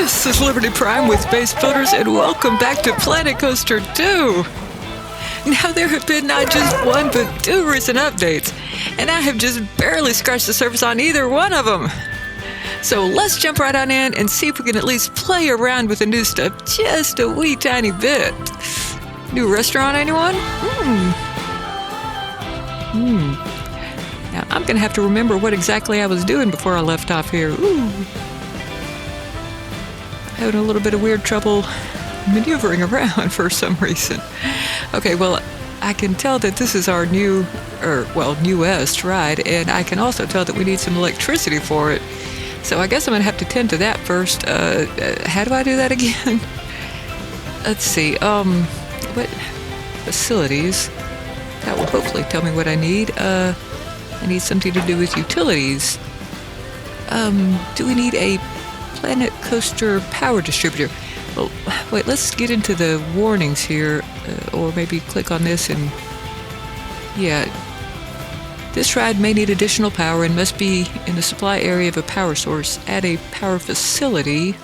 This is Liberty Prime with Base Builders, and welcome back to Planet Coaster 2! Now, there have been not just one, but two recent updates, and I have just barely scratched the surface on either one of them. So let's jump right on in and see if we can at least play around with the new stuff just a wee tiny bit. New restaurant, anyone? Now, I'm going to have to remember what exactly I was doing before I left off here. Having a little bit of weird trouble maneuvering around for some reason. Okay, well, I can tell that this is our newest ride, and I can also tell that we need some electricity for it. So I guess I'm going to have to tend to that first. How do I do that again? Let's see. What facilities? That will hopefully tell me what I need. I need something to do with utilities. Do we need a Planet Coaster power distributor? Well, wait, let's get into the warnings here, or maybe click on this and... Yeah. This ride may need additional power and must be in the supply area of a power source at a power facility.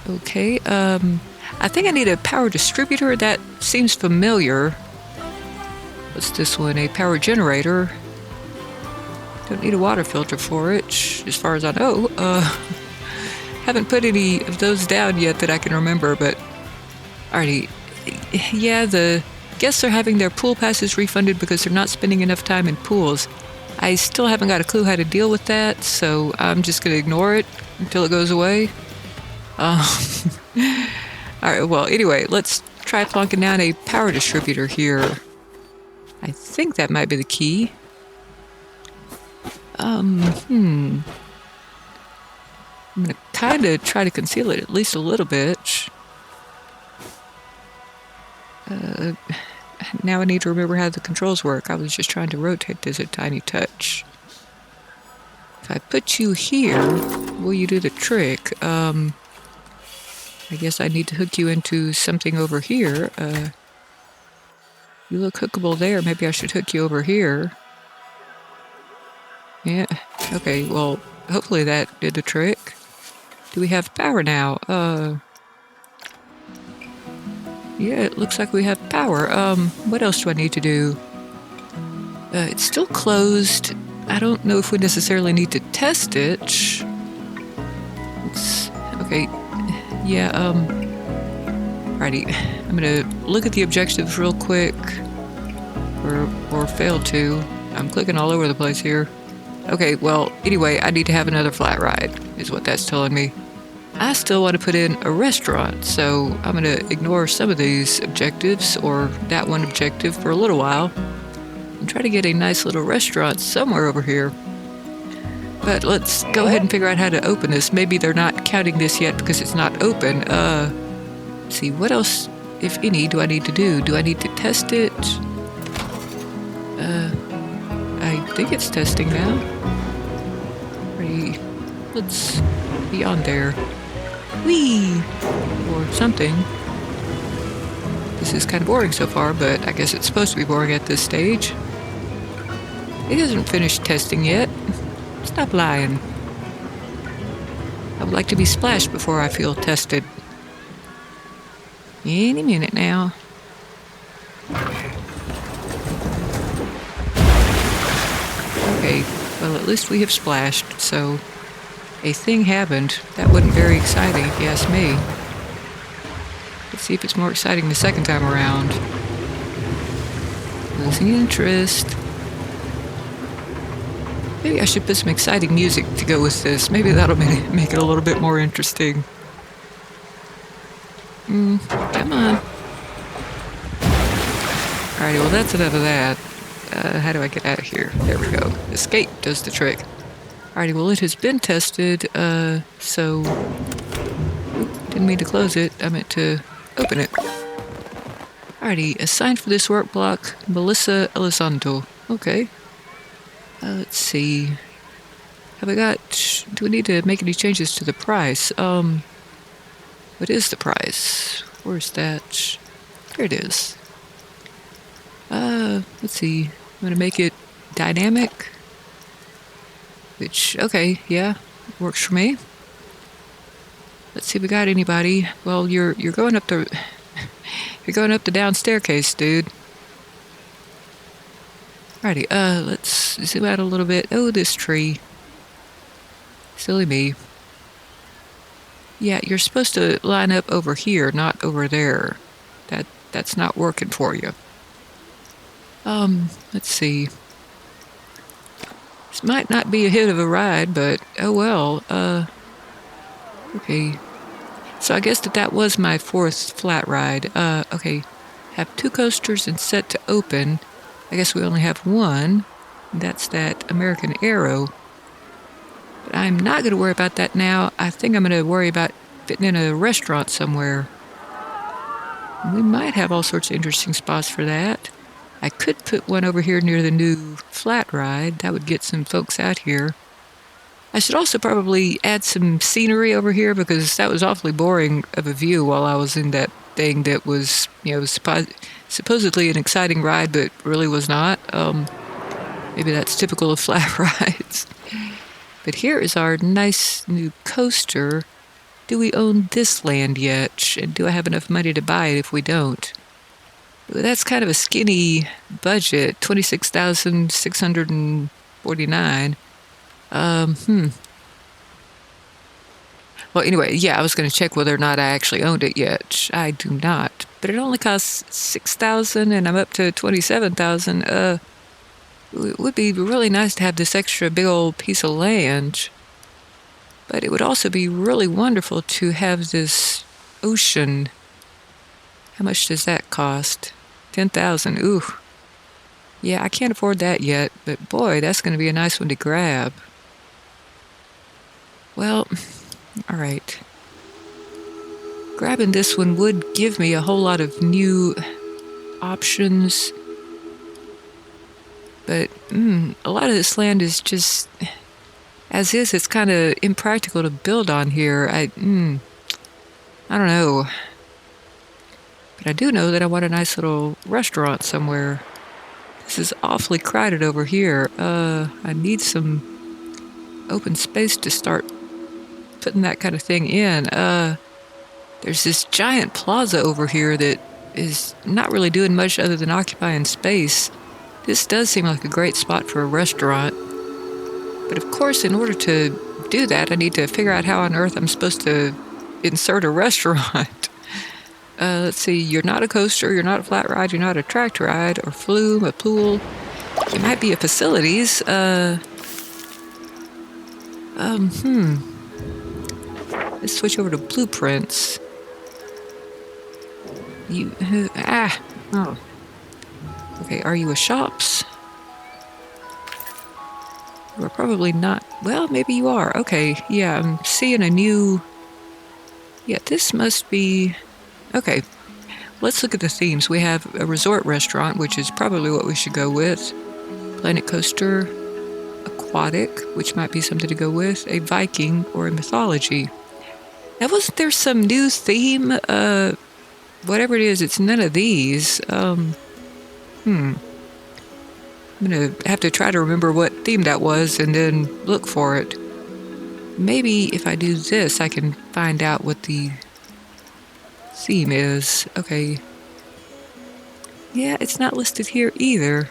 Okay, I think I need a power distributor. That seems familiar. What's this one? A power generator. Don't need a water filter for it, as far as I know. Haven't put any of those down yet that I can remember, but... Alrighty. Yeah, the guests are having their pool passes refunded because they're not spending enough time in pools. I still haven't got a clue how to deal with that, so I'm just going to ignore it until it goes away. Alright, well, anyway, let's try plonking down a power distributor here. I think that might be the key. I'm gonna kind of try to conceal it at least a little bit. Now I need to remember how the controls work. I was just trying to rotate this a tiny touch. If I put you here, will you do the trick? I guess I need to hook you into something over here. You look hookable there. Maybe I should hook you over here. Yeah, okay, well, hopefully that did the trick. Do we have power now? Yeah, it looks like we have power. What else do I need to do? It's still closed. I don't know if we necessarily need to test it. Okay, yeah, alrighty. I'm gonna look at the objectives real quick. Or fail to. I'm clicking all over the place here. Okay, well, anyway, I need to have another flat ride, is what that's telling me. I still want to put in a restaurant, so I'm going to ignore some of these objectives, or that one objective, for a little while, and try to get a nice little restaurant somewhere over here. But let's go ahead and figure out how to open this. Maybe they're not counting this yet because it's not open. Let's see, what else, if any, do I need to do? Do I need to test it? I think it's testing now. Let's be on there. Whee! Or something. This is kind of boring so far, but I guess it's supposed to be boring at this stage. It hasn't finished testing yet. Stop lying. I would like to be splashed before I feel tested. Any minute now. Okay, well, at least we have splashed, so a thing happened. That wasn't very exciting, if you ask me. Let's see if it's more exciting the second time around. Losing interest. Maybe I should put some exciting music to go with this. Maybe that'll make it a little bit more interesting. Come on. Alrighty, well, that's enough of that. How do I get out of here? There we go. Escape does the trick. Alrighty, well, it has been tested, so... didn't mean to close it. I meant to open it. Alrighty, assigned for this work block, Melissa Elizondo. Okay. Let's see. Have I got... do we need to make any changes to the price? What is the price? Where's that? There it is. Let's see. I'm gonna make it dynamic. Which, okay, yeah, works for me. Let's see if we got anybody. Well, you're going up the you're going up the down staircase, dude. Alrighty, let's zoom out a little bit. Oh, this tree. Silly me. Yeah, you're supposed to line up over here, not over there. That's not working for you. Let's see. This might not be a hit of a ride, but oh well. Okay. So I guess that was my 4th flat ride. Okay. Have 2 coasters and set to open. I guess we only have one. That's that American Arrow. But I'm not going to worry about that now. I think I'm going to worry about fitting in a restaurant somewhere. We might have all sorts of interesting spots for that. I could put one over here near the new flat ride. That would get some folks out here. I should also probably add some scenery over here because that was awfully boring of a view while I was in that thing that was, supposedly an exciting ride, but really was not. Maybe that's typical of flat rides. But here is our nice new coaster. Do we own this land yet? And do I have enough money to buy it if we don't? Well, that's kind of a skinny budget, $26,649. Well, anyway, yeah, I was going to check whether or not I actually owned it yet. I do not. But it only costs $6,000 and I'm up to $27,000. It would be really nice to have this extra big old piece of land. But it would also be really wonderful to have this ocean. How much does that cost? $10,000. Ooh. Yeah, I can't afford that yet, but boy, that's going to be a nice one to grab. Well, all right. Grabbing this one would give me a whole lot of new options. But a lot of this land is just, as is, it's kind of impractical to build on here. I don't know. But I do know that I want a nice little restaurant somewhere. This is awfully crowded over here. I need some open space to start putting that kind of thing in. There's this giant plaza over here that is not really doing much other than occupying space. This does seem like a great spot for a restaurant. But of course, in order to do that, I need to figure out how on earth I'm supposed to insert a restaurant. Let's see, you're not a coaster, you're not a flat ride, you're not a tracked ride, or flume, a pool. You might be a facilities. Let's switch over to blueprints. Oh. Okay, are you a shops? You are probably not. Well, maybe you are. Okay, yeah, I'm seeing a new. Yeah, this must be. Okay, let's look at the themes. We have a resort restaurant, which is probably what we should go with. Planet coaster, aquatic, which might be something to go with. A Viking or a mythology. Now, wasn't there some new theme? Whatever it is, it's none of these. I'm gonna have to try to remember what theme that was and then look for it. Maybe if I do this, I can find out what the theme is. Okay. Yeah, it's not listed here either.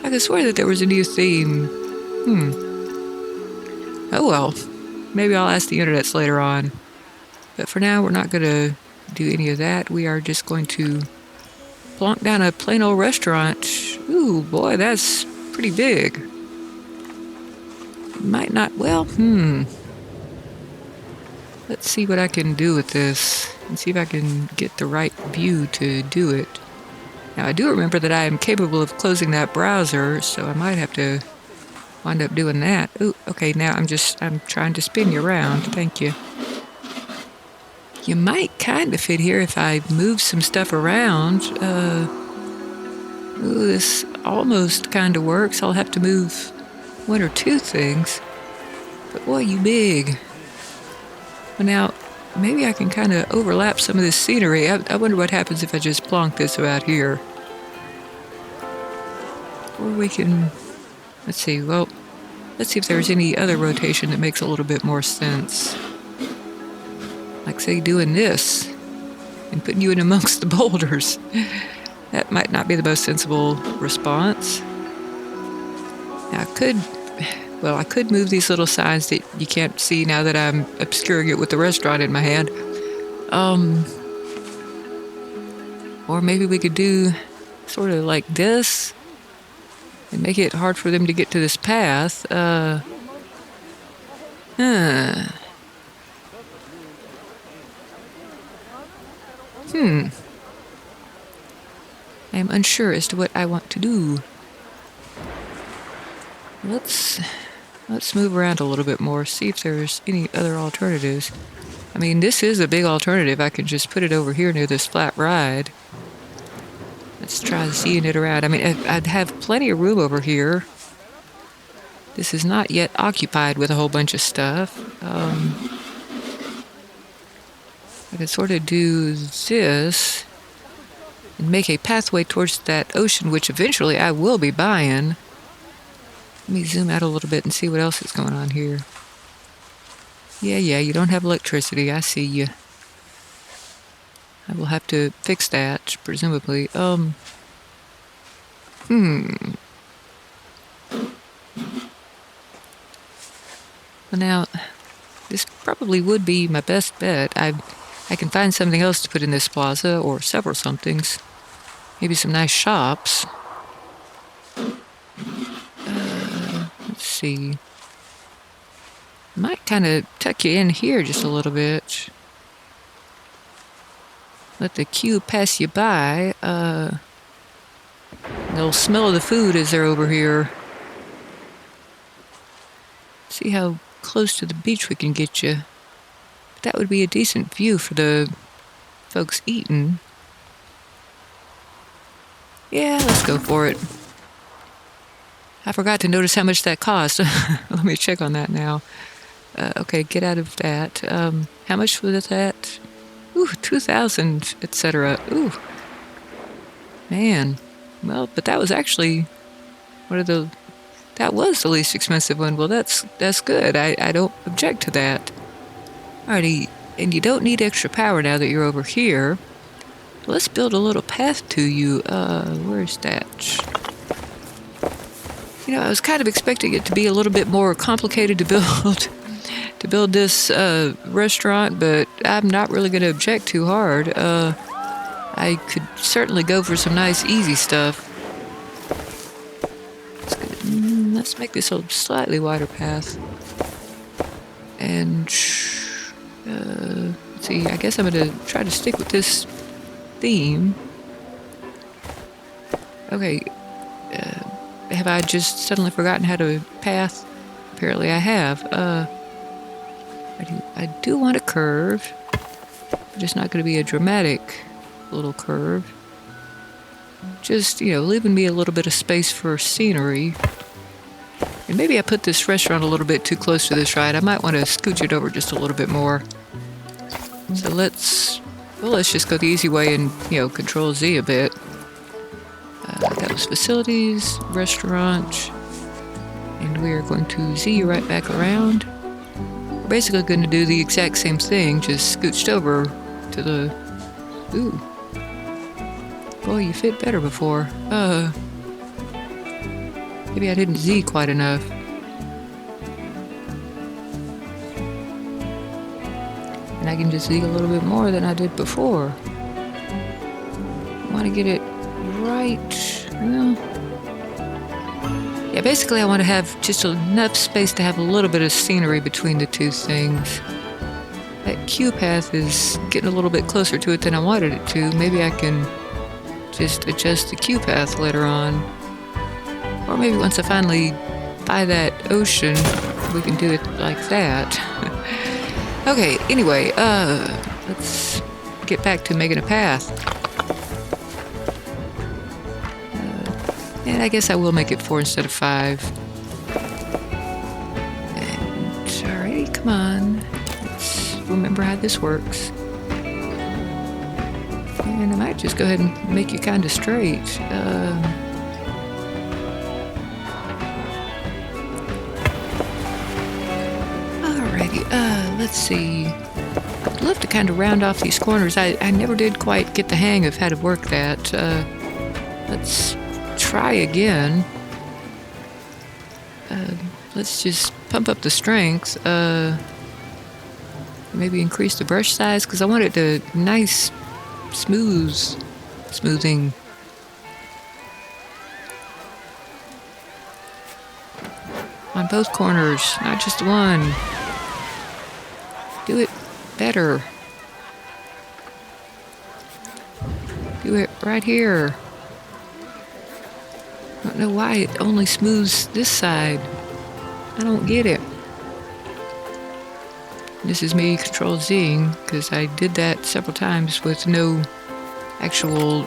I could swear that there was a new theme. Oh well. Maybe I'll ask the internets later on. But for now, we're not going to do any of that. We are just going to plonk down a plain old restaurant. Ooh, boy, that's pretty big. Might not, well, Let's see what I can do with this and see if I can get the right view to do it. Now, I do remember that I am capable of closing that browser, so I might have to wind up doing that. Ooh, okay, now I'm trying to spin you around. Thank you. You might kind of fit here if I move some stuff around. Ooh, this almost kind of works. I'll have to move one or two things. But boy, you big. Well, now, maybe I can kind of overlap some of this scenery. I wonder what happens if I just plonk this about here. Or we can, let's see if there's any other rotation that makes a little bit more sense. like, say, doing this and putting you in amongst the boulders. That might not be the most sensible response. Now, I could move these little signs that you can't see now that I'm obscuring it with the restaurant in my hand. Or maybe we could do sort of like this and make it hard for them to get to this path. I am unsure as to what I want to do. Let's move around a little bit more, see if there's any other alternatives. I mean, this is a big alternative. I can just put it over here near this flat ride. Let's try seeing it around. I mean, I'd have plenty of room over here. This is not yet occupied with a whole bunch of stuff. I could sort of do this and make a pathway towards that ocean, which eventually I will be buying. Let me zoom out a little bit and see what else is going on here. Yeah, you don't have electricity. I see you. I will have to fix that, presumably. Well, now, this probably would be my best bet. I can find something else to put in this plaza, or several somethings. Maybe some nice shops. Let's see. I might kind of tuck you in here just a little bit. Let the queue pass you by. They'll smell the food as they're over here. See how close to the beach we can get you. That would be a decent view for the folks eating. Yeah, let's go for it. I forgot to notice how much that cost. Let me check on that now. Okay, get out of that. How much was that? Ooh, 2,000, etc. Ooh. Man. Well, but that was actually that was the least expensive one. Well, that's good. I don't object to that. Alrighty, and you don't need extra power now that you're over here. Let's build a little path to you. Where's that? You know, I was kind of expecting it to be a little bit more complicated to build this restaurant, but I'm not really going to object too hard. I could certainly go for some nice, easy stuff. Let's make this a slightly wider path. And let's see, I guess I'm going to try to stick with this theme. Okay, have I just suddenly forgotten how to path? Apparently I have. I do want a curve, but it's not going to be a dramatic little curve. Just, leaving me a little bit of space for scenery. And maybe I put this restaurant a little bit too close to this ride. I might want to scooch it over just a little bit more. So let's just go the easy way and, control Z a bit. That was facilities, restaurant, and we are going to Z right back around. We're basically going to do the exact same thing, just scooched over to the... Ooh. Boy, you fit better before. Maybe I didn't Z quite enough. And I can just Z a little bit more than I did before. I want to get it right. Well, yeah, basically I want to have just enough space to have a little bit of scenery between the two things. That queue path is getting a little bit closer to it than I wanted it to. Maybe I can just adjust the queue path later on. Or maybe once I finally buy that ocean, we can do it like that. Okay, anyway, let's get back to making a path. And I guess I will make it 4 instead of 5. And, alrighty, come on. Let's remember how this works. And I might just go ahead and make you kind of straight. Alrighty, let's see. love to kind of round off these corners. I never did quite get the hang of how to work that. Let's try again. Let's just pump up the strength. Maybe increase the brush size, because I want it to nice, smoothing. On both corners, not just one. Do it better. Do it right here. I don't know why it only smooths this side. I don't get it. This is me Control-Zing, because I did that several times with no actual...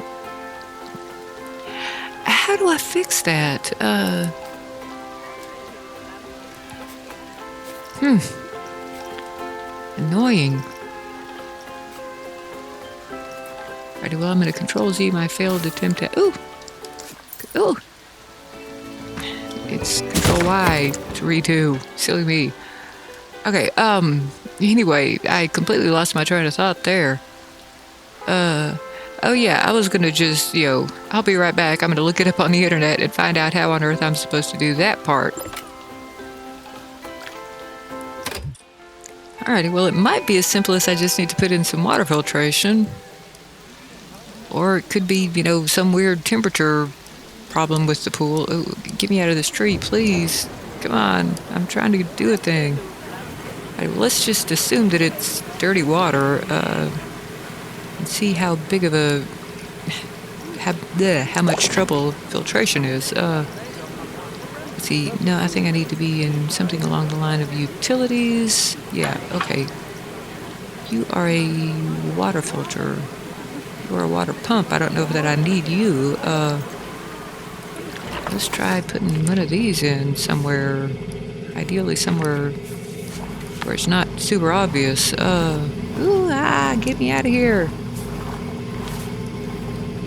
How do I fix that? Annoying. Alrighty, well, I'm going to Control-Z my failed attempt at... Ooh! It's Control-Y to redo. Silly me. Okay, anyway, I completely lost my train of thought there. Oh yeah, I was gonna just, I'll be right back. I'm gonna look it up on the internet and find out how on earth I'm supposed to do that part. Alrighty, well, it might be as simple as I just need to put in some water filtration. Or it could be, some weird temperature problem with the pool. Oh, get me out of this tree, please. Come on, I'm trying to do a thing. Alright, well, let's just assume that it's dirty water, and see how big of a... how much trouble filtration is. Let's see, no, I think I need to be in something along the line of utilities. Yeah, okay. You are a water filter. You are a water pump. I don't know that I need you. Let's try putting one of these in somewhere. Ideally somewhere where it's not super obvious. Get me out of here.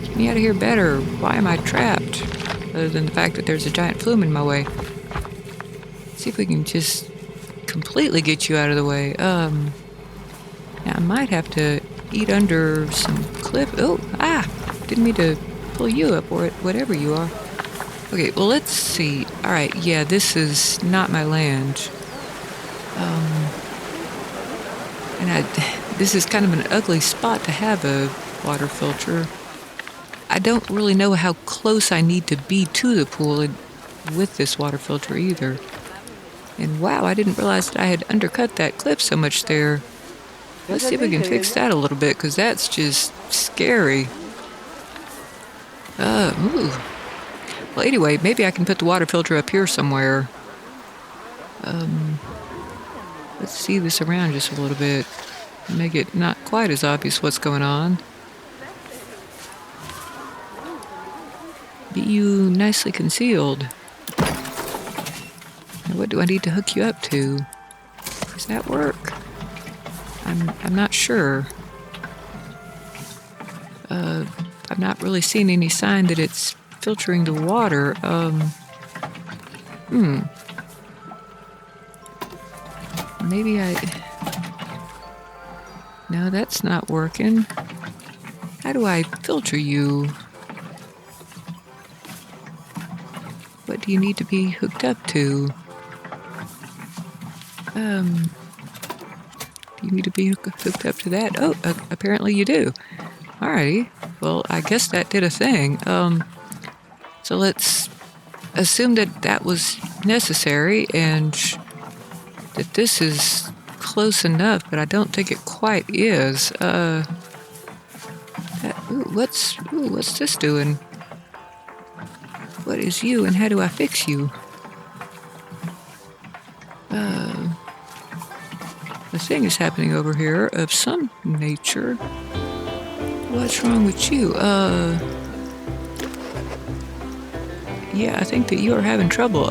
Get me out of here better. Why am I trapped? Other than the fact that there's a giant flume in my way. Let's see if we can just completely get you out of the way. Now I might have to eat under some cliff. Didn't mean to pull you up, or whatever you are. Okay, well, let's see. Alright, yeah, this is not my land. And this is kind of an ugly spot to have a water filter. I don't really know how close I need to be to the pool with this water filter either. And wow, I didn't realize that I had undercut that cliff so much there. Let's see if we can fix that a little bit, because that's just scary. Ooh. Well, anyway, maybe I can put the water filter up here somewhere. Let's see this around just a little bit. Make it not quite as obvious what's going on. Be you nicely concealed. Now, what do I need to hook you up to? Does that work? I'm not sure. I'm not really seeing any sign that it's filtering the water. Maybe No, that's not working. How do I filter you? What do you need to be hooked up to? Do you need to be hooked up to that? Oh, apparently you do. Alrighty. Well, I guess that did a thing. So let's assume that that was necessary and that this is close enough, but I don't think it quite is. What's this doing? What is you, and how do I fix you? A thing is happening over here of some nature. What's wrong with you? Yeah, I think that you are having trouble.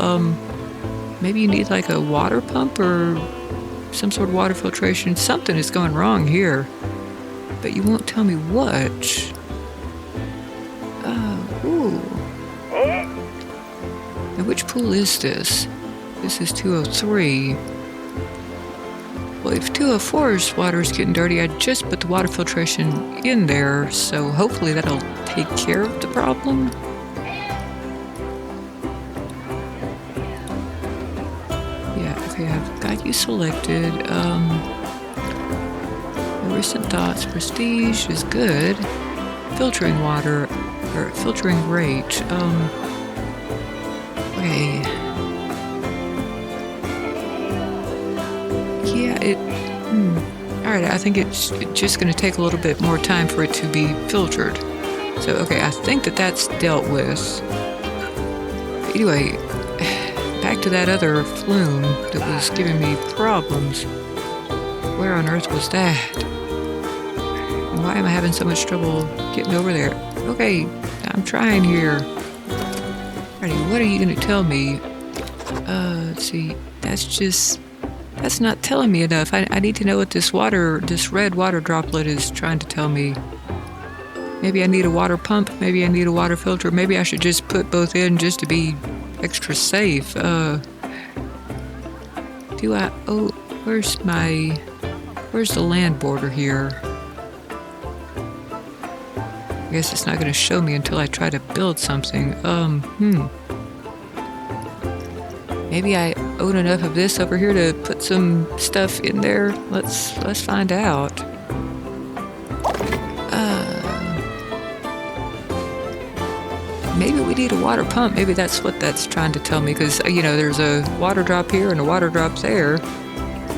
Maybe you need like a water pump or some sort of water filtration. Something is going wrong here, but you won't tell me what. Ooh. Now, which pool is this? This is 203. Well, if 204's water is getting dirty, I just put the water filtration in there, so hopefully that'll take care of the problem. Yeah, okay, I've got you selected. Recent thoughts, prestige is good. Filtering water, or filtering rate. Okay. Yeah, Alright, I think it's just going to take a little bit more time for it to be filtered. So, okay, I think that's dealt with. Anyway, back to that other flume that was giving me problems. Where on earth was that? And why am I having so much trouble getting over there? Okay, I'm trying here. Alrighty, what are you going to tell me? Let's see, that's not telling me enough. I need to know what this red water droplet is trying to tell me. Maybe I need a water pump, maybe I need a water filter, maybe I should just put both in just to be extra safe. Where's the land border here? I guess it's not going to show me until I try to build something. Maybe I own enough of this over here to put some stuff in there. Let's find out. Maybe we need a water pump. Maybe that's what that's trying to tell me, because there's a water drop here and a water drop there.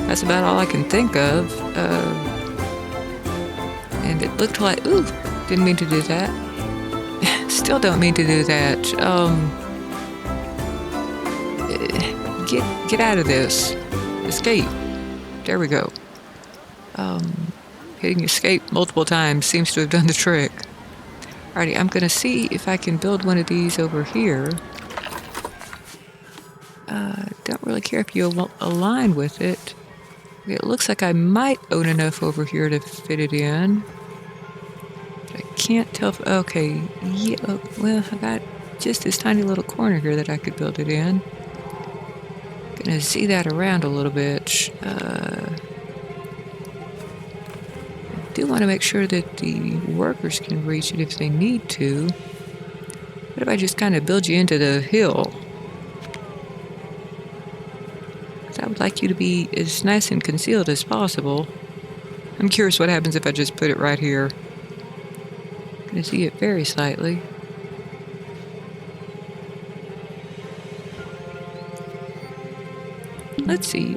That's about all I can think of. And it looked like, ooh, didn't mean to do that. Still don't mean to do that. Get out of this. Escape. There we go. Hitting escape multiple times seems to have done the trick. Alrighty, I'm gonna see if I can build one of these over here. Don't really care if you align with it. It looks like I might own enough over here to fit it in. But I can't tell if... Okay, yeah, well, I got just this tiny little corner here that I could build it in. Gonna see that around a little bit. I do want to make sure that the workers can reach it if they need to. What if I just kind of build you into the hill? Because I would like you to be as nice and concealed as possible. I'm curious what happens if I just put it right here. Gonna see it very slightly. Let's see,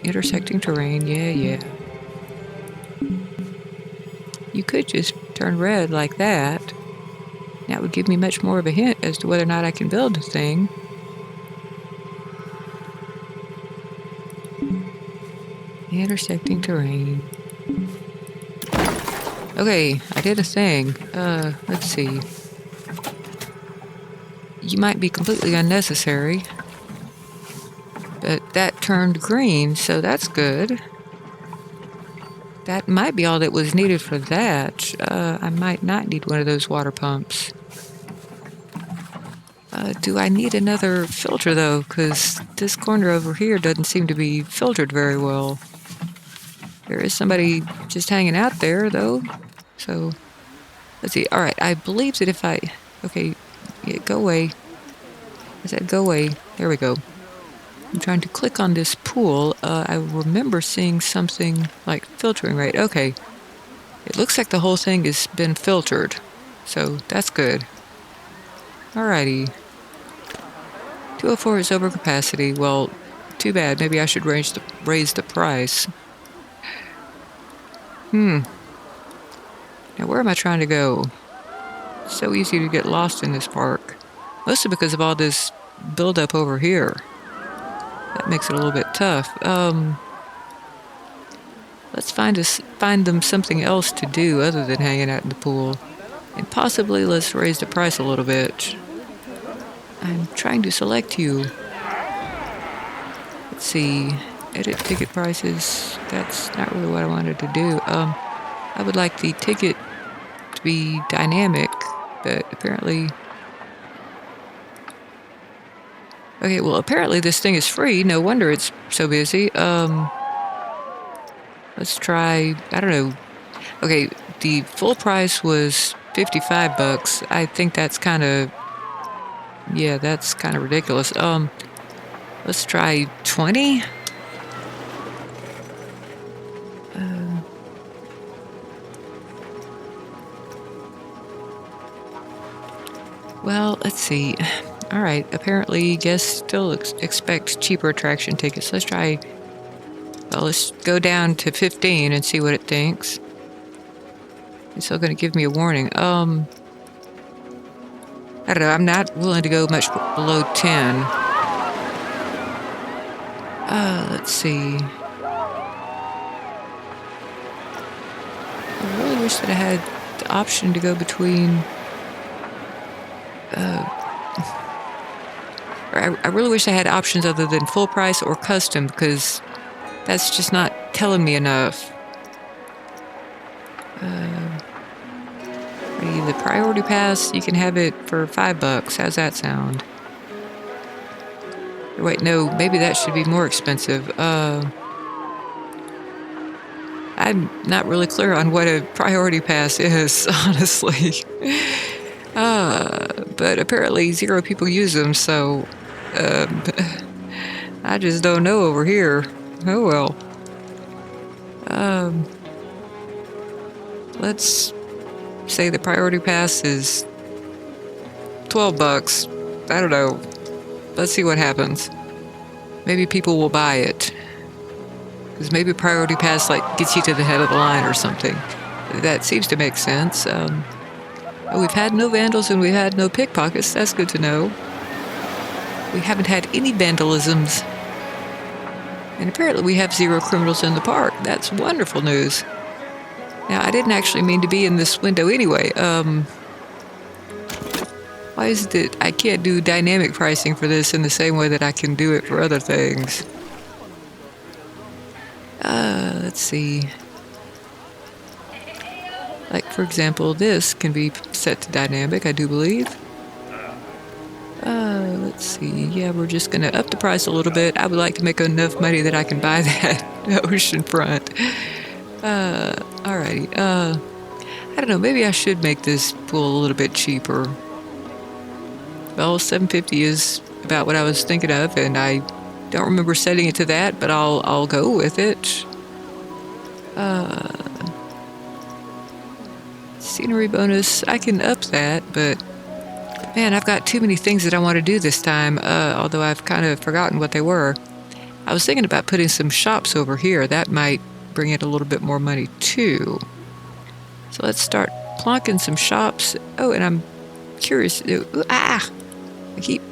intersecting terrain, yeah. You could just turn red like that. That would give me much more of a hint as to whether or not I can build the thing. Intersecting terrain. Okay, I did a thing. Let's see. You might be completely unnecessary. But that turned green, so that's good. That might be all that was needed for that. I might not need one of those water pumps. Do I need another filter, though? Because this corner over here doesn't seem to be filtered very well. There is somebody just hanging out there, though. So, let's see. All right, I believe that if I... Okay, yeah, go away. I said go away. There we go. I'm trying to click on this pool. I remember seeing something like filtering rate. Okay. It looks like the whole thing has been filtered. So that's good. Alrighty. 204 is over capacity. Well, too bad. Maybe I should raise the price. Now where am I trying to go? It's so easy to get lost in this park. Mostly because of all this buildup over here. That makes it a little bit tough. Let's find them something else to do other than hanging out in the pool. And possibly let's raise the price a little bit. I'm trying to select you. Let's see. Edit ticket prices. That's not really what I wanted to do. I would like the ticket to be dynamic, but apparently... Okay, well, apparently this thing is free. No wonder it's so busy. Let's try, I don't know. Okay, the full price was $55. I think that's kind of, yeah, that's kind of ridiculous. Let's try 20. Well, let's see. All right, apparently guests still expect cheaper attraction tickets. Let's try, well, let's go down to 15 and see what it thinks. It's still going to give me a warning. I don't know, I'm not willing to go much below 10. Let's see. I really wish that I had the option to go between, I really wish I had options other than full price or custom, because that's just not telling me enough. The priority pass, you can have it for $5. How's that sound? Wait, no, maybe that should be more expensive. I'm not really clear on what a priority pass is, honestly. But apparently 0 people use them, so I just don't know over here. Oh well. Let's say the priority pass is $12. I don't know. Let's see what happens. Maybe people will buy it. Because maybe priority pass like gets you to the head of the line or something. That seems to make sense. We've had no vandals and we've had no pickpockets. That's good to know. We haven't had any vandalisms. And apparently we have 0 criminals in the park. That's wonderful news. Now, I didn't actually mean to be in this window anyway. Why is it that I can't do dynamic pricing for this in the same way that I can do it for other things? Let's see. Like, for example, this can be set to dynamic, I do believe. Let's see. Yeah, we're just going to up the price a little bit. I would like to make enough money that I can buy that oceanfront. Alrighty. I don't know. Maybe I should make this pool a little bit cheaper. Well, $7.50 is about what I was thinking of, and I don't remember setting it to that, but I'll go with it. Scenery bonus, I can up that, but man, I've got too many things that I want to do this time, although I've kind of forgotten what they were. I was thinking about putting some shops over here. That might bring in a little bit more money too. So let's start plonking some shops. Oh, and I'm curious. I keep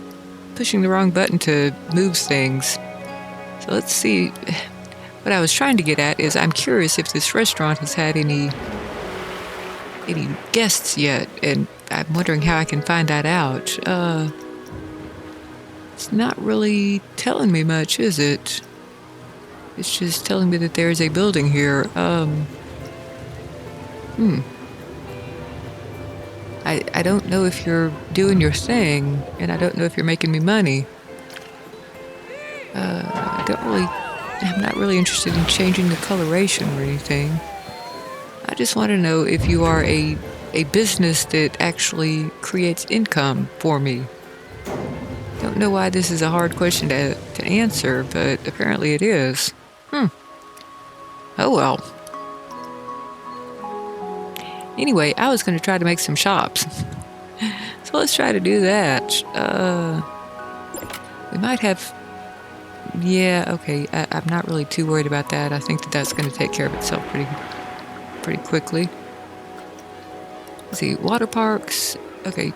pushing the wrong button to move things. So let's see. What I was trying to get at is I'm curious if this restaurant has had any guests yet, and I'm wondering how I can find that out. It's not really telling me much, is it? It's just telling me that there is a building here. I don't know if you're doing your thing, and I don't know if you're making me money. I'm not really interested in changing the coloration or anything. I just want to know if you are a business that actually creates income for me. Don't know why this is a hard question to answer, but apparently it is. Oh well. Anyway, I was going to try to make some shops. So let's try to do that. We might have... Yeah, okay. I'm not really too worried about that. I think that's going to take care of itself pretty quickly. Let's see, water parks. Okay.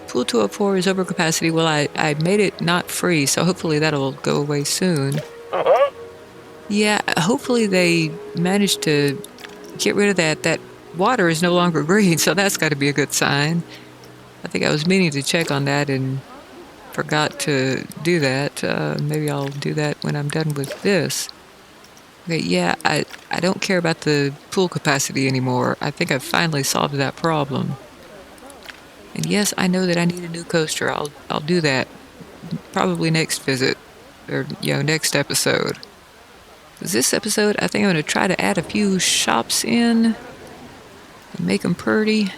Pool 204 is over capacity. Well, I made it not free, so hopefully that'll go away soon. Yeah, hopefully they managed to get rid of that. That water is no longer green, so that's got to be a good sign. I think I was meaning to check on that and forgot to do that. Maybe I'll do that when I'm done with this. Okay, yeah, I don't care about the pool capacity anymore. I think I've finally solved that problem. And yes, I know that I need a new coaster. I'll do that probably next visit, or next episode. This episode, I think I'm going to try to add a few shops in and make them purty,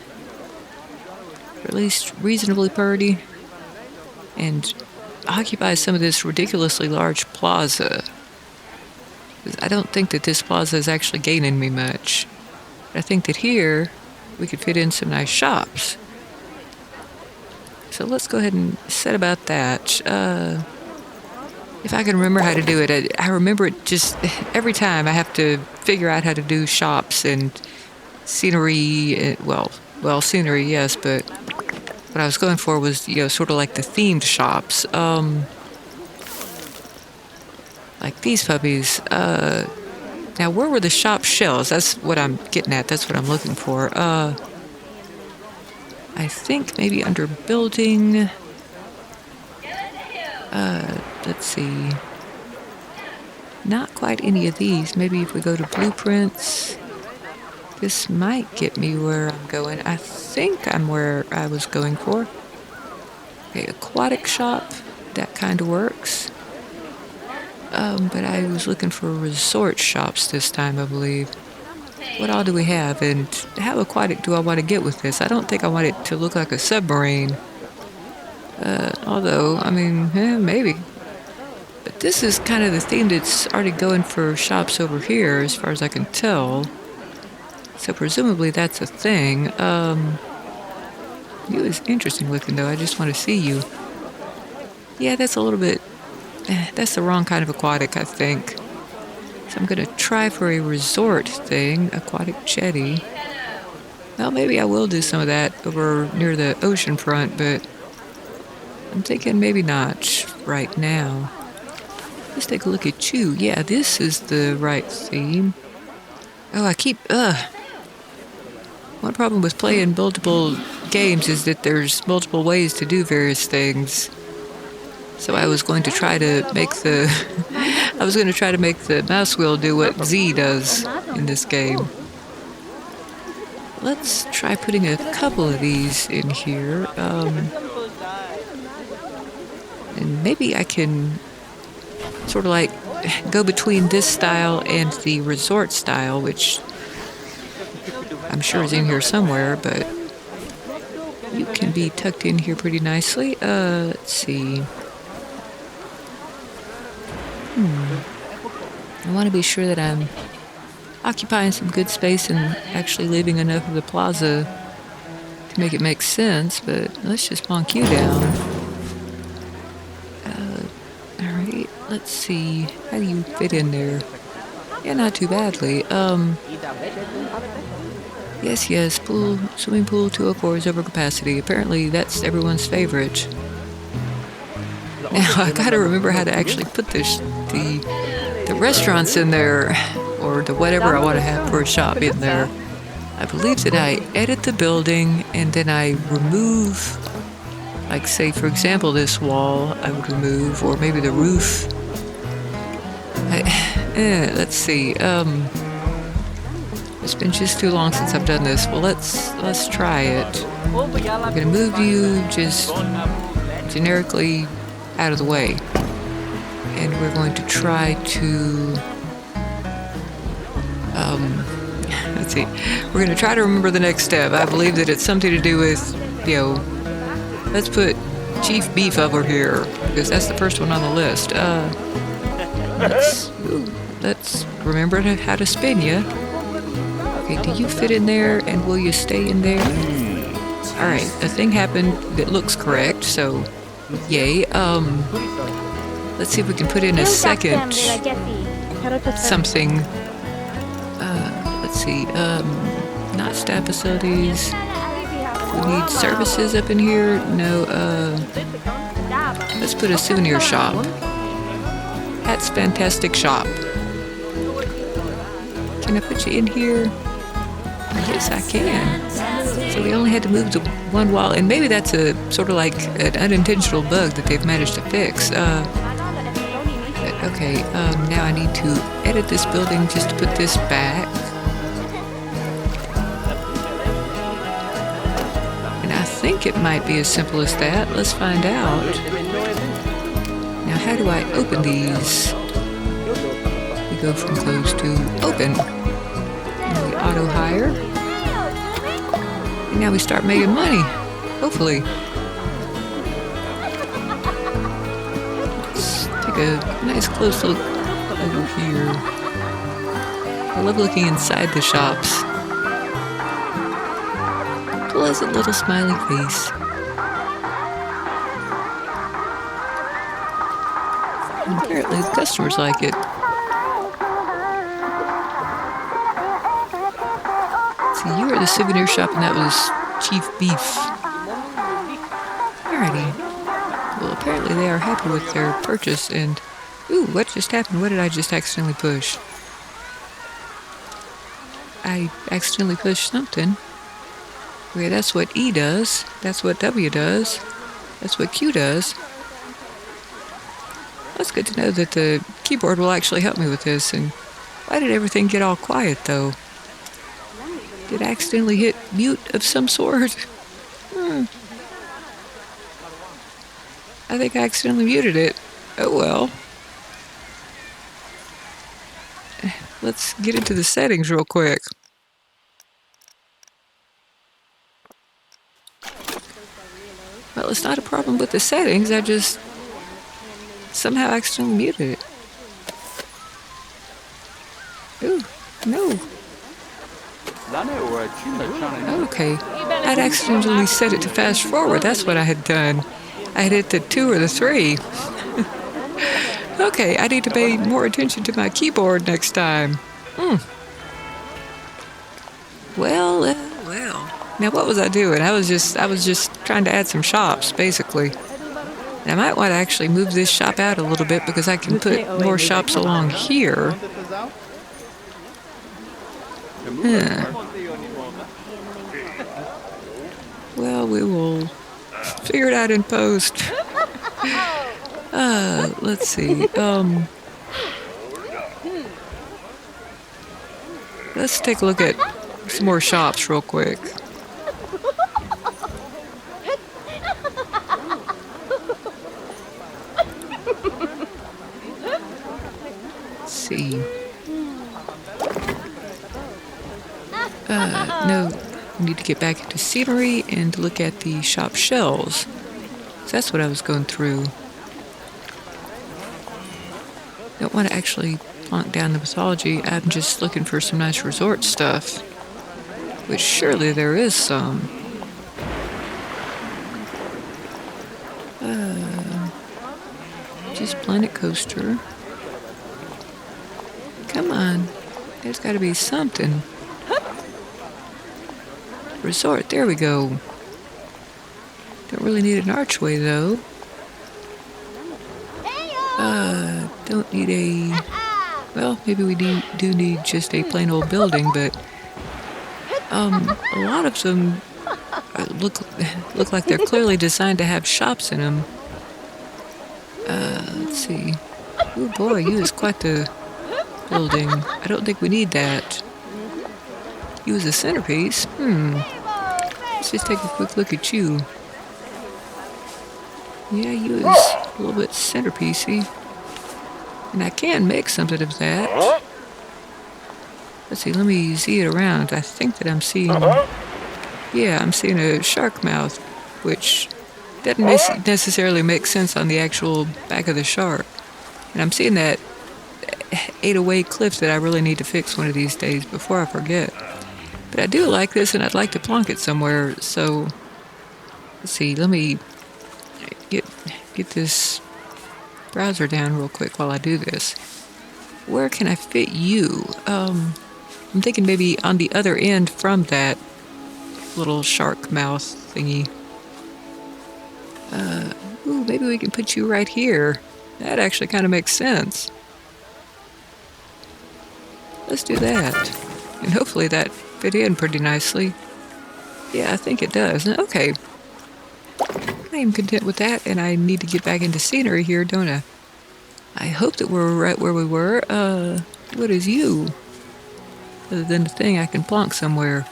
or at least reasonably purty, and occupy some of this ridiculously large plaza. I don't think that this plaza is actually gaining me much. I think that here we could fit in some nice shops. So let's go ahead and set about that. If I can remember how to do it, I remember it just every time I have to figure out how to do shops and scenery. Well, scenery, yes, but what I was going for was, sort of like the themed shops. Like these puppies. Now, where were the shop shells? That's what I'm getting at. That's what I'm looking for. I think maybe under building. Let's see. Not quite any of these. Maybe if we go to blueprints, this might get me where I'm going. I think I'm where I was going for. Okay, aquatic shop. That kind of works. But I was looking for resort shops this time, I believe. What all do we have? And how aquatic do I want to get with this? I don't think I want it to look like a submarine. Although, I mean, maybe. But this is kind of the theme that's already going for shops over here, as far as I can tell. So presumably that's a thing. You is interesting looking, though. I just want to see you. Yeah, that's a little bit... that's the wrong kind of aquatic, I think. So I'm going to try for a resort thing, aquatic jetty. Well, maybe I will do some of that over near the ocean front, but I'm thinking maybe not right now. Let's take a look at you. Yeah, this is the right theme. Oh, one problem with playing multiple games is that there's multiple ways to do various things. So I was going to try to make the mouse wheel do what Z does in this game. Let's try putting a couple of these in here. And maybe I can sort of like go between this style and the resort style, which I'm sure is in here somewhere, but you can be tucked in here pretty nicely. Let's see. I want to be sure that I'm occupying some good space and actually leaving enough of the plaza to make it make sense, but let's just plonk you down. Alright, let's see. How do you fit in there? Yeah, not too badly. Yes, swimming pool 204 is over capacity. Apparently that's everyone's favorite. Now, I gotta remember how to actually put the restaurants in there, or the whatever I want to have for a shop in there. I believe that I edit the building and then I remove, like say for example this wall I would remove, or maybe the roof. Let's see. It's been just too long since I've done this. Well, let's try it. I'm gonna move you just generically out of the way, and we're going to try to let's see, we're going to try to remember the next step. I believe that it's something to do with, let's put Chief Beef over here, because that's the first one on the list. Let's remember how to spin you. Okay, do you fit in there, and will you stay in there? Alright, a thing happened that looks correct, so yay. Let's see if we can put in a second something. Let's see, not staff facilities. We need services up in here. No, let's put a souvenir shop. That's fantastic shop. Can I put you in here? Yes, I can. So we only had to move the one wall, and maybe that's a sort of like an unintentional bug that they've managed to fix. Okay, now I need to edit this building just to put this back. And I think it might be as simple as that. Let's find out. Now, how do I open these? We go from closed to open. And we auto hire. And now we start making money. Hopefully. Let's take a nice close look over here. I love looking inside the shops. Pleasant little smiley face. And apparently the customers like it. See, you were at the souvenir shop and that was Chief Beef. Alrighty. Well, apparently they are happy with their purchase and... Ooh, what just happened? What did I just accidentally push? I accidentally pushed something. Okay, that's what E does. That's what W does. That's what Q does. That's good to know that the keyboard will actually help me with this. And why did everything get all quiet, though? Did I accidentally hit mute of some sort? I think I accidentally muted it. Oh well. Let's get into the settings real quick. Well, it's not a problem with the settings. I just somehow accidentally muted it. Ooh, no. Okay. I'd accidentally set it to fast forward. That's what I had done. I had hit the 2 or the 3. Okay, I need to pay more attention to my keyboard next time. Well. Now what was I doing? I was just trying to add some shops, basically. And I might want to actually move this shop out a little bit because I can put more shops along here. Well, we will figure it out in post. Let's see. Let's take a look at some more shops real quick. Let's see. No, we need to get back into scenery and look at the shop shelves. So that's what I was going through. Don't want to actually plonk down the mythology. I'm just looking for some nice resort stuff. Which surely there is some. Just planetcoaster. Come on. There's got to be something. Resort, there we go. Don't really need an archway though. Don't need a... Well, maybe we do need just a plain old building, but... a lot of them look like they're clearly designed to have shops in them. Let's see. Oh boy, you is quite the building. I don't think we need that. You as a centerpiece? Let's just take a quick look at you. Yeah, you is a little bit centerpiecey. And I can make something of that. Let's see, let me see it around. I think that I'm seeing... Yeah, I'm seeing a shark mouth, which doesn't necessarily make sense on the actual back of the shark. And I'm seeing that ate-away cliff that I really need to fix one of these days before I forget. But I do like this, and I'd like to plonk it somewhere, so... Let's see, let me get this browser down real quick while I do this. Where can I fit you? I'm thinking maybe on the other end from that little shark mouth thingy. Ooh, maybe we can put you right here. That actually kind of makes sense. Let's do that. And hopefully that fit in pretty nicely. Yeah, I think it does. Okay. I am content with that, and I need to get back into scenery here, don't I? I hope that we're right where we were. What is you? Other than the thing I can plonk somewhere.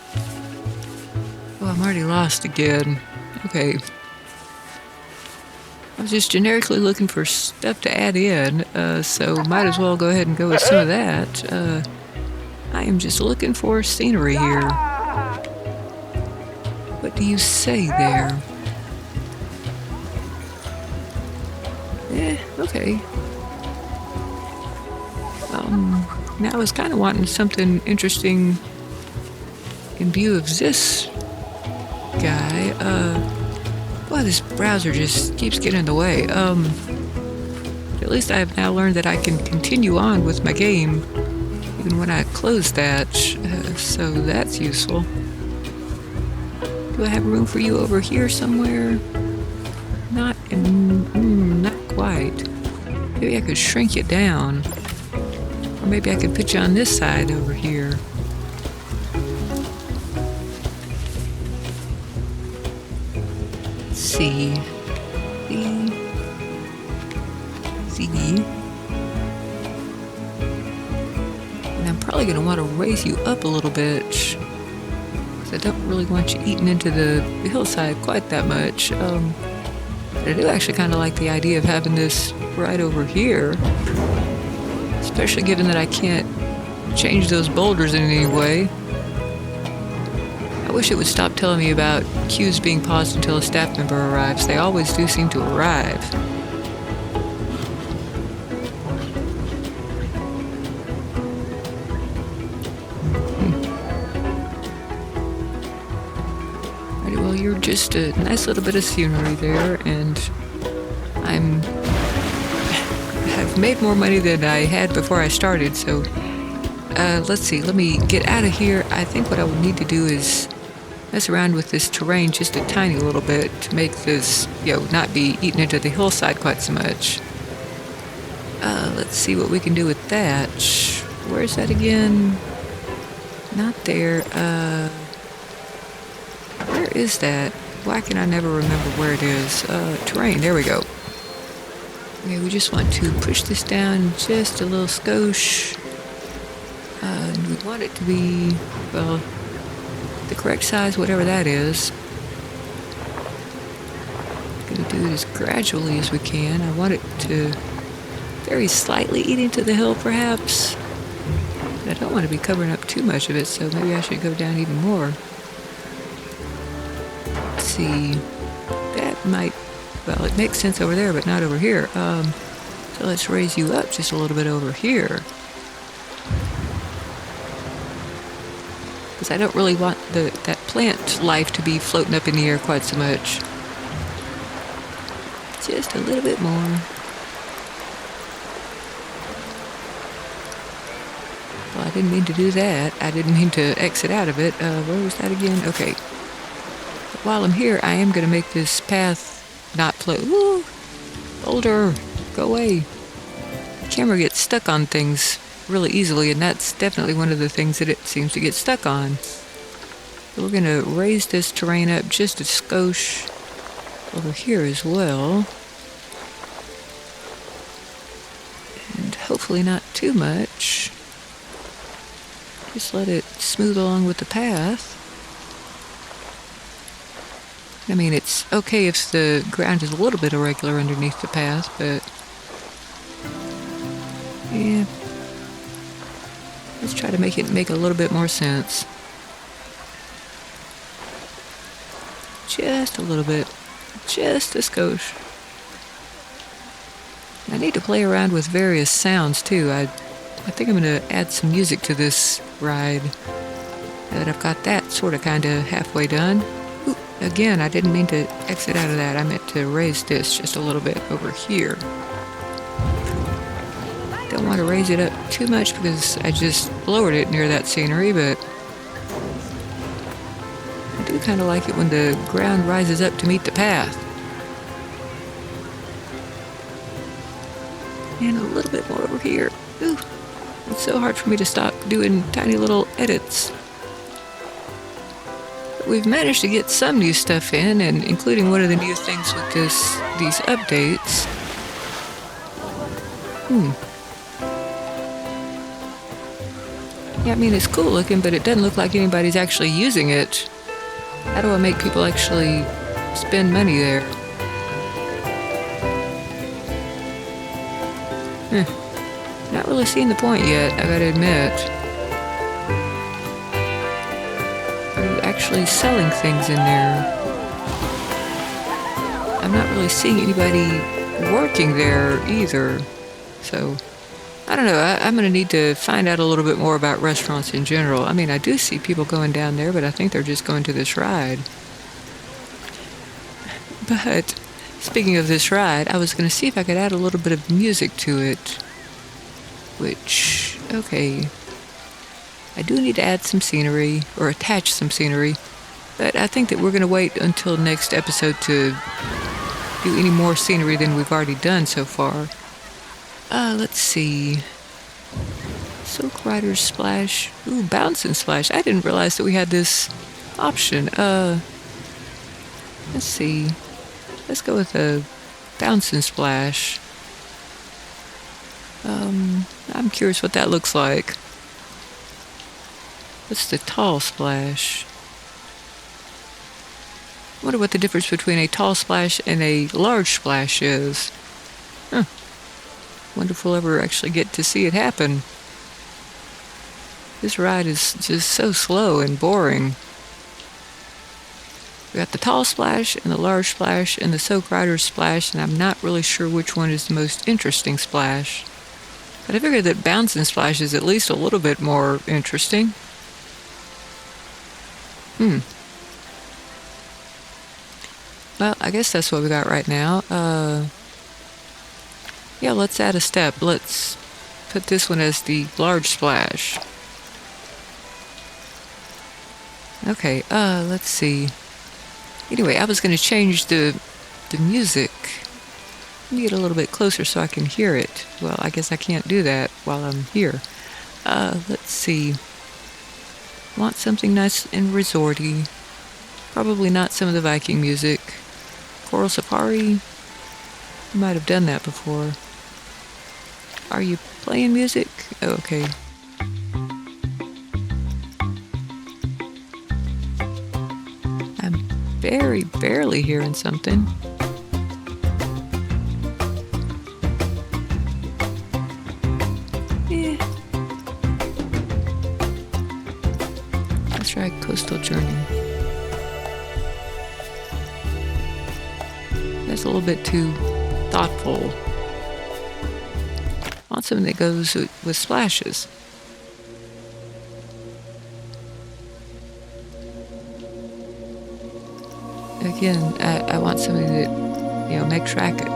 Oh, I'm already lost again. Okay. I was just generically looking for stuff to add in, so might as well go ahead and go with some of that. I am just looking for scenery here. What do you say there? Okay. Now I was kind of wanting something interesting in view of this guy. Boy, this browser just keeps getting in the way. At least I've now learned that I can continue on with my game even when I close that, so that's useful. Do I have room for you over here somewhere? Not quite. Maybe I could shrink it down. Or maybe I could put you on this side over here. C. And I'm probably going to want to raise you up a little bit, because I don't really want you eating into the hillside quite that much. But I do actually kind of like the idea of having this right over here, especially given that I can't change those boulders in any way. I wish it would stop telling me about queues being paused until a staff member arrives. They always do seem to arrive. Right, well, you're just a nice little bit of scenery there, and I've made more money than I had before I started, so let's see, let me get out of here. I think what I would need to do is mess around with this terrain just a tiny little bit to make this, not be eaten into the hillside quite so much. Let's see what we can do with that. Where's that again? Not there. Where is that? Why can I never remember where it is? Terrain, there we go. Okay, we just want to push this down just a little skosh. And we want it to be, well, the correct size, whatever that is. Going to do it as gradually as we can. I want it to very slightly eat into the hill, perhaps. But I don't want to be covering up too much of it, so maybe I should go down even more. Let's see. That might, well, it makes sense over there, but not over here. So let's raise you up just a little bit over here. Because I don't really want that plant life to be floating up in the air quite so much. Just a little bit more. Well, I didn't mean to do that. I didn't mean to exit out of it. Where was that again? Okay. But while I'm here, I am going to make this path not float. Woo! Boulder! Go away. The camera gets stuck on things really easily, and that's definitely one of the things that it seems to get stuck on. So we're going to raise this terrain up just a skosh over here as well. And hopefully not too much. Just let it smooth along with the path. I mean, it's okay if the ground is a little bit irregular underneath the path, but yeah. Let's try to make it make a little bit more sense. Just a little bit. Just a skosh. I need to play around with various sounds too. I think I'm going to add some music to this ride. Now that I've got that sort of kind of halfway done. Ooh, again, I didn't mean to exit out of that. I meant to raise this just a little bit over here. Don't want to raise it up too much because I just lowered it near that scenery, but I do kind of like it when the ground rises up to meet the path. And a little bit more over here. Ooh, it's so hard for me to stop doing tiny little edits. But we've managed to get some new stuff in, and including one of the new things with these updates. Yeah, I mean, it's cool looking, but it doesn't look like anybody's actually using it. How do I make people actually spend money there? Not really seeing the point yet, I gotta admit. Are you actually selling things in there? I'm not really seeing anybody working there either. So, I don't know. I'm going to need to find out a little bit more about restaurants in general. I mean, I do see people going down there, but I think they're just going to this ride. But, speaking of this ride, I was going to see if I could add a little bit of music to it. Which, okay. I do need to add some scenery, or attach some scenery. But I think that we're going to wait until next episode to do any more scenery than we've already done so far. Let's see. Silk Rider's Splash. Ooh, Bounce and Splash. I didn't realize that we had this option. Let's see. Let's go with a Bounce and Splash. I'm curious what that looks like. What's the Tall Splash? I wonder what the difference between a tall splash and a large splash is. Huh. Wonder if we'll ever actually get to see it happen. This ride is just so slow and boring. We got the tall splash and the large splash and the Silk Rider's Splash, and I'm not really sure which one is the most interesting splash. But I figured that Bounce and Splash is at least a little bit more interesting. Well, I guess that's what we got right now. Yeah, let's add a step. Let's put this one as the large splash. Okay, let's see. Anyway, I was going to change the music. Let me get a little bit closer so I can hear it. Well, I guess I can't do that while I'm here. Let's see. Want something nice and resorty. Probably not some of the Viking music. Coral Safari. You might have done that before. Are you playing music? Oh, okay. I'm barely hearing something. Let's try Coastal Journey. That's a little bit too thoughtful. I want something that goes with splashes. Again, I want something that, makes racket.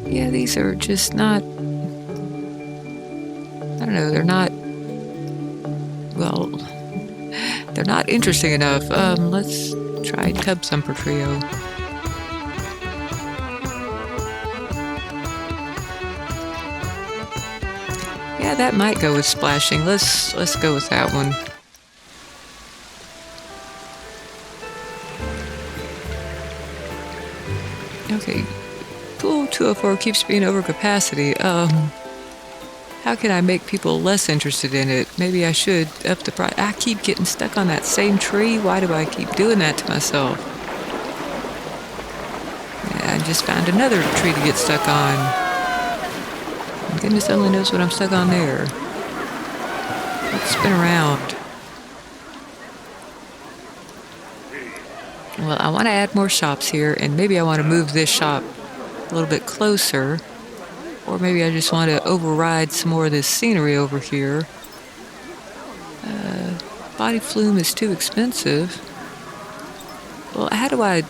Yeah, these are just not, I don't know, they're not, well, they're not interesting enough. Let's try Tub Thumper Trio. Yeah, that might go with splashing. Let's go with that one. Okay. Pool 204 keeps being over capacity. How can I make people less interested in it? Maybe I should up the price. I keep getting stuck on that same tree. Why do I keep doing that to myself? Yeah, I just found another tree to get stuck on. Goodness only knows what I'm stuck on there. Let's spin around. Well, I want to add more shops here, and maybe I want to move this shop a little bit closer. Or maybe I just want to override some more of this scenery over here. Body flume is too expensive. Well, how do I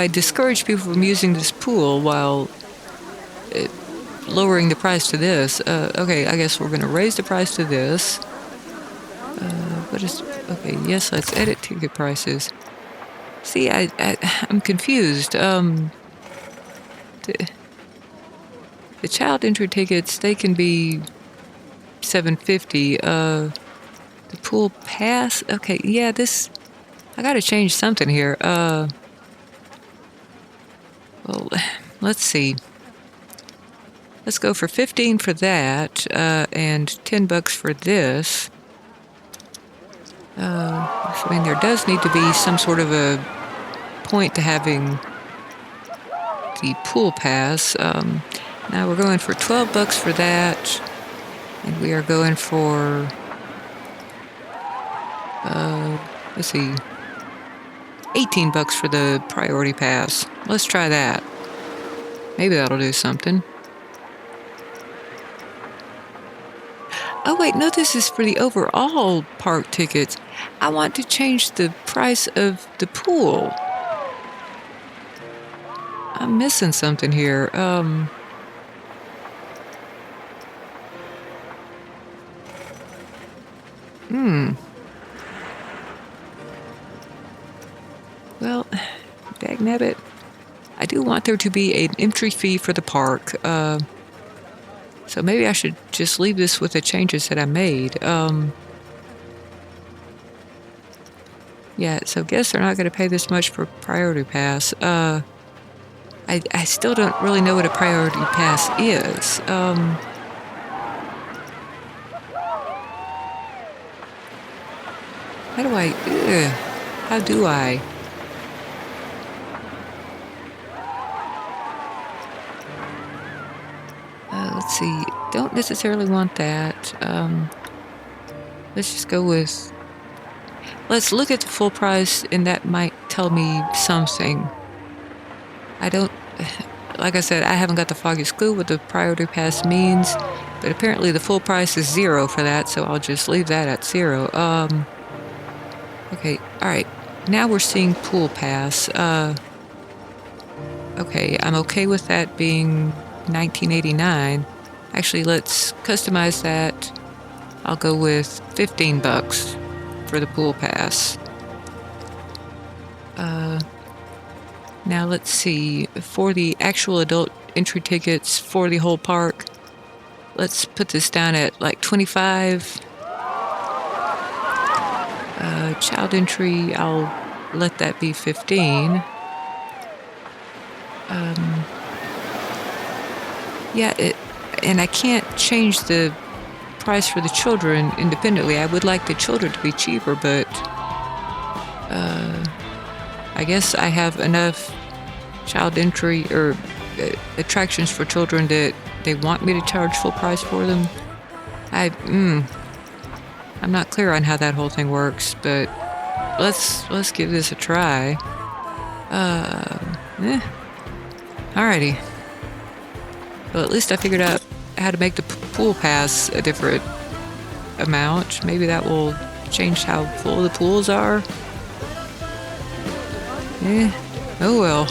discourage people from using this pool while lowering the price to this? Okay, I guess we're going to raise the price to this. Okay, yes, let's edit ticket prices. See, I'm confused. The child entry tickets, they can be $7.50. The pool pass, okay, yeah, I gotta change something here. Well, let's see. Let's go for 15 for that, and $10 for this. I mean, there does need to be some sort of a point to having the pool pass. Now we're going for $12 for that, and we are going for, let's see, $18 for the priority pass. Let's try that. Maybe that'll do something. Oh wait, no, this is for the overall park tickets. I want to change the price of the pool. I'm missing something here. Well, dagnabbit. I do want there to be an entry fee for the park. So maybe I should just leave this with the changes that I made. Yeah, so guess they're not going to pay this much for priority pass. I still don't really know what a priority pass is. How do I? Let's see, don't necessarily want that. Let's just go with, let's look at the full price, and that might tell me something. I don't, like I said, I haven't got the foggiest clue what the priority pass means, but apparently the full price is 0 for that, so I'll just leave that at 0. Okay, alright, now we're seeing pool pass. Okay, I'm okay with that being $19.89. Actually, let's customize that. I'll go with $15 for the pool pass. Now let's see, for the actual adult entry tickets for the whole park, let's put this down at like 25. Child entry, I'll let that be 15. And I can't change the price for the children independently. I would like the children to be cheaper, but I guess I have enough child entry or attractions for children that they want me to charge full price for them. I'm not clear on how that whole thing works, but let's give this a try. Alrighty. Well, at least I figured out how to make the pool pass a different amount. Maybe that will change how full the pools are. Oh well.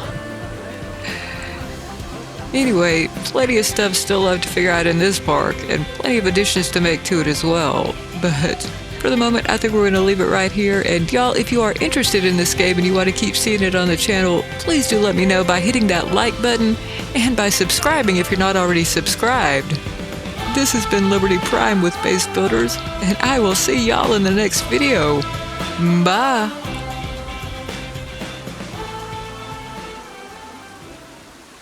Anyway, plenty of stuff still left to figure out in this park, and plenty of additions to make to it as well. But for the moment, I think we're going to leave it right here. And y'all, if you are interested in this game and you want to keep seeing it on the channel, please do let me know by hitting that like button and by subscribing if you're not already subscribed. This has been Liberty Prime with Base Builders, and I will see y'all in the next video. Bye!